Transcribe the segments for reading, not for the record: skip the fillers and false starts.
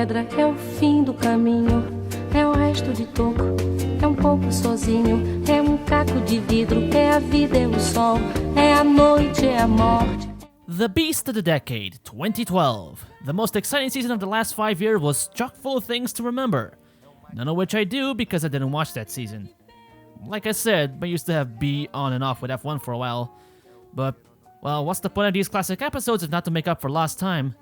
pedra, é o fim do caminho, é o resto de toco, é pouco sozinho, é caco de vidro, é a vida, é o sol, é a noite, é a morte. The Beast of the Decade, 2012. The most exciting season of the last 5 years was chock full of things to remember. None of which I do because I didn't watch that season. Like I said, I used to have B on and off with F1 for a while. But, well, what's the point of these classic episodes if not to make up for lost time?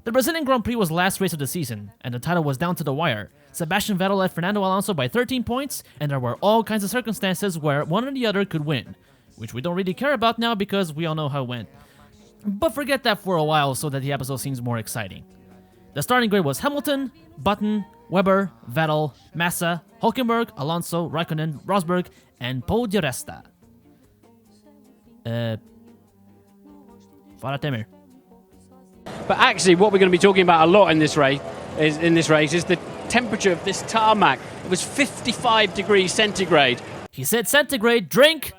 The Brazilian Grand Prix was the last race of the season, and the title was down to the wire. Sebastian Vettel led Fernando Alonso by 13 points, and there were all kinds of circumstances where one or the other could win, which we don't really care about now because we all know how it went. But forget that for a while so that the episode seems more exciting. The starting grid was Hamilton, Button, Webber, Vettel, Massa, Hülkenberg, Alonso, Raikkonen, Rosberg, and Paul di Resta. Fala Temer. But actually, what we're going to be talking about a lot in this race is the temperature of this tarmac. It was 55 degrees centigrade. He said centigrade, drink!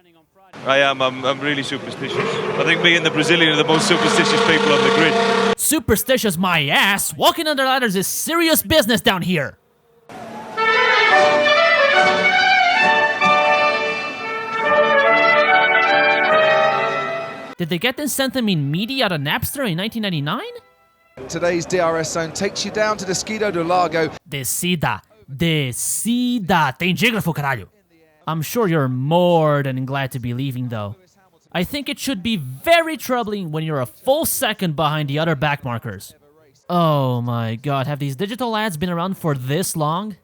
I am. I'm really superstitious. I think me and the Brazilian are the most superstitious people on the grid. Superstitious my ass! Walking under ladders is serious business down here! Did they get this Senthamine meaty out of Napster in 1999? Today's DRS zone takes you down to Descido do Lago. Descida. Tem dígrafo, caralho. I'm sure you're more than glad to be leaving, though. I think it should be very troubling when you're a full second behind the other backmarkers. Oh my god, have these digital ads been around for this long?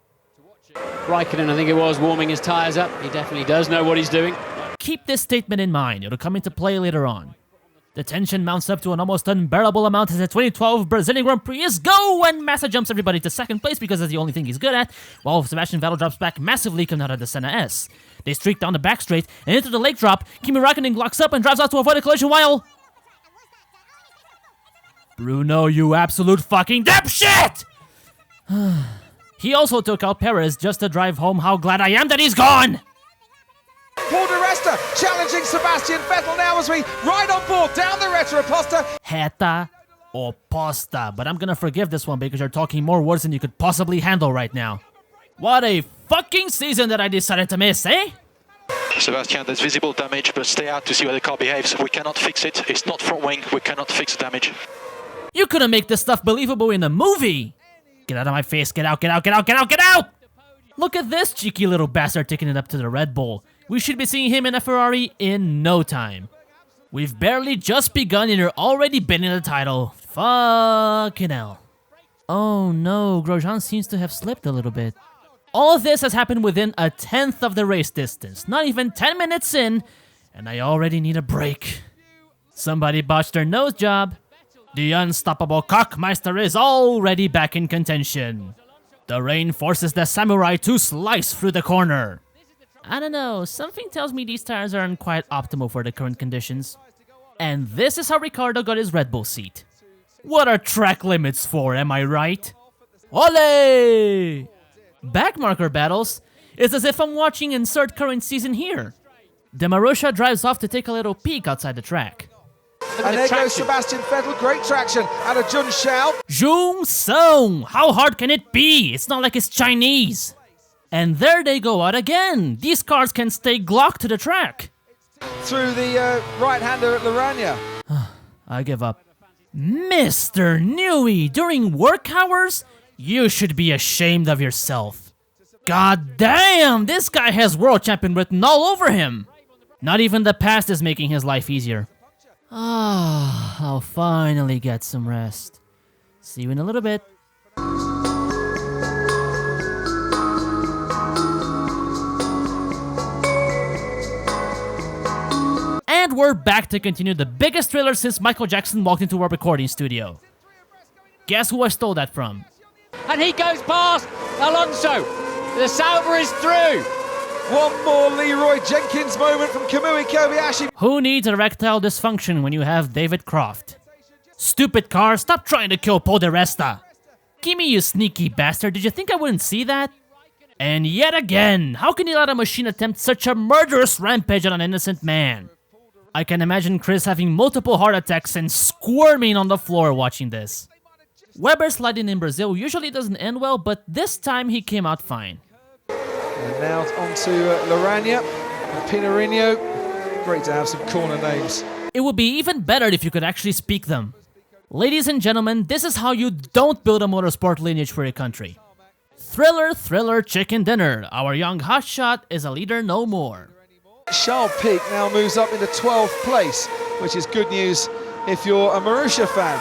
Raikkonen, I think it was, warming his tyres up. He definitely does know what he's doing. Keep this statement in mind, it'll come into play later on. The tension mounts up to an almost unbearable amount as the 2012 Brazilian Grand Prix is go when Massa jumps everybody to second place because that's the only thing he's good at, while Sebastian Vettel drops back massively coming out of the Senna S. They streak down the back straight and into the lake drop. Kimi Raikkonen locks up and drives out to avoid a collision while... Bruno, you absolute fucking dipshit! He also took out Perez just to drive home how glad I am that he's gone! Paul di Resta challenging Sebastian Vettel now as we ride on board down the Reta Oposta. Reta Oposta. But I'm gonna forgive this one because you're talking more words than you could possibly handle right now. What a fucking season that I decided to miss, eh? Sebastian, there's visible damage, but stay out to see how the car behaves. We cannot fix it. It's not front wing. We cannot fix the damage. You couldn't make this stuff believable in a movie! Get out of my face, get out, get out, get out, get out, get out! Look at this cheeky little bastard taking it up to the Red Bull. We should be seeing him in a Ferrari in no time. We've barely just begun and you're already bending the title. Fucking hell. Oh no, Grosjean seems to have slipped a little bit. All of this has happened within a tenth of the race distance. Not even 10 minutes in, and I already need a break. Somebody botched their nose job. The unstoppable Cockmeister is already back in contention. The rain forces the Samurai to slice through the corner. I don't know, something tells me these tires aren't quite optimal for the current conditions. And this is how Ricciardo got his Red Bull seat. What are track limits for, am I right? Ole! Backmarker battles? It's as if I'm watching insert current season here. Demarosa drives off to take a little peek outside the track. And there goes Sebastian Vettel, great traction out of Jun Xiao. Jung Song! How hard can it be? It's not like it's Chinese. And there they go out again. These cars can stay Glock to the track. Through the right-hander at Laranja. I give up. Mr. Newey, during work hours? You should be ashamed of yourself. God damn, this guy has world champion written all over him. Not even the past is making his life easier. I'll finally get some rest. See you in a little bit. And we're back to continue the biggest thriller since Michael Jackson walked into our recording studio. Guess who I stole that from? And he goes past Alonso. The Sauber is through. One more Leroy Jenkins moment from Kamui Kobayashi. Who needs erectile dysfunction when you have David Croft? Stupid car, stop trying to kill Paul di Resta. Gimme, you sneaky bastard, did you think I wouldn't see that? And yet again, how can you let a machine attempt such a murderous rampage on an innocent man? I can imagine Chris having multiple heart attacks and squirming on the floor watching this. Weber sliding in Brazil usually doesn't end well, but this time he came out fine. And now on to Laranja and Pinarino. Great to have some corner names. It would be even better if you could actually speak them. Ladies and gentlemen, this is how you don't build a motorsport lineage for your country. Thriller, thriller, chicken dinner. Our young hotshot is a leader no more. Charles Pic now moves up into 12th place, which is good news if you're a Marussia fan.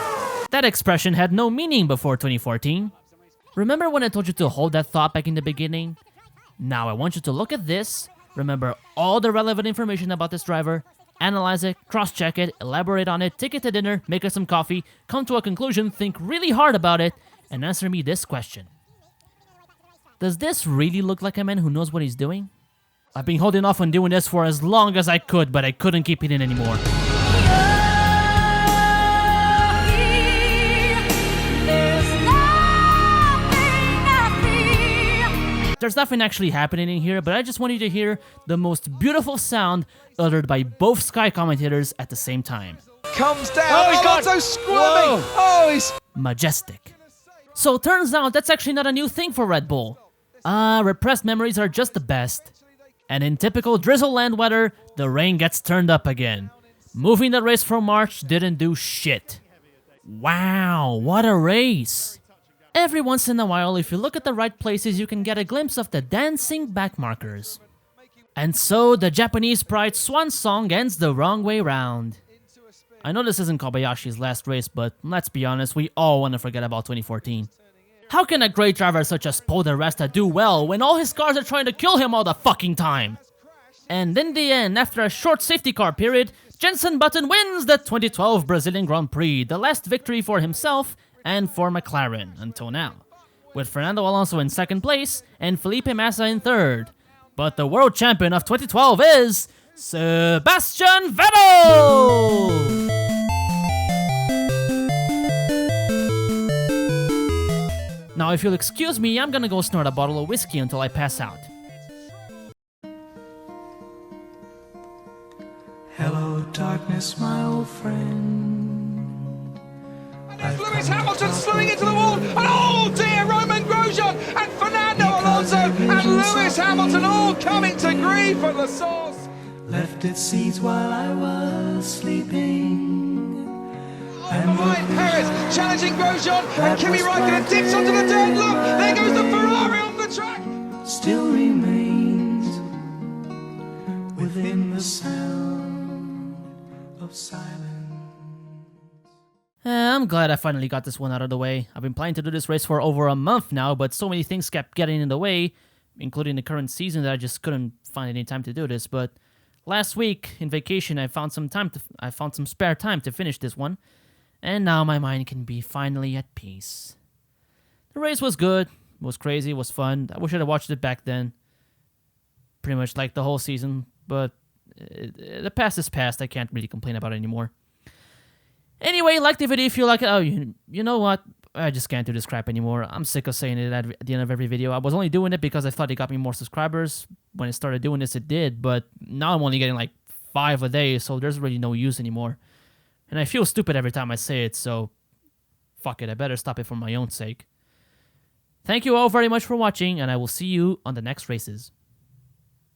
That expression had no meaning before 2014. Remember when I told you to hold that thought back in the beginning? Now I want you to look at this, remember all the relevant information about this driver, analyze it, cross-check it, elaborate on it, take it to dinner, make us some coffee, come to a conclusion, think really hard about it, and answer me this question. Does this really look like a man who knows what he's doing? I've been holding off on doing this for as long as I could, but I couldn't keep it in anymore. There's nothing actually happening in here, but I just want you to hear the most beautiful sound uttered by both Sky commentators at the same time. Comes down, Alonso squirming! Oh, he's... Majestic. So turns out that's actually not a new thing for Red Bull. Repressed memories are just the best. And in typical drizzle land weather, the rain gets turned up again. Moving the race from March didn't do shit. Wow, what a race! Every once in a while, if you look at the right places, you can get a glimpse of the dancing back markers. And so, the Japanese Pride swan song ends the wrong way round. I know this isn't Kobayashi's last race, but let's be honest, we all want to forget about 2014. How can a great driver such as Paul di Resta do well when all his cars are trying to kill him all the fucking time? And in the end, after a short safety car period, Jenson Button wins the 2012 Brazilian Grand Prix, the last victory for himself and for McLaren until now, with Fernando Alonso in second place and Felipe Massa in third. But the world champion of 2012 is Sebastian Vettel! Now if you'll excuse me, I'm gonna go snort a bottle of whiskey until I pass out. Hello darkness, my old friend. There's Lewis Hamilton slewing into the wall, and oh dear, Roman Grosjean and Fernando Alonso and Lewis Hamilton all coming to grief at the source. Left its seats while I was sleeping. And behind Perez, challenging Grosjean, and Kimi Räikkönen dips onto the dirt. Look, there goes the Ferrari on the track. Still remains within the sound of silence. I'm glad I finally got this one out of the way. I've been planning to do this race for over a month now, but so many things kept getting in the way, including the current season, that I just couldn't find any time to do this. But last week, in vacation, I found some spare time to finish this one, and now my mind can be finally at peace. The race was good, it was crazy, it was fun. I wish I'd have watched it back then. Pretty much like the whole season, but the past is past. I can't really complain about it anymore. Anyway, like the video if you like it. Oh, you know what? I just can't do this crap anymore. I'm sick of saying it at the end of every video. I was only doing it because I thought it got me more subscribers. When I started doing this, it did. But now I'm only getting like 5 a day, so there's really no use anymore. And I feel stupid every time I say it, so fuck it. I better stop it for my own sake. Thank you all very much for watching, and I will see you on the next races.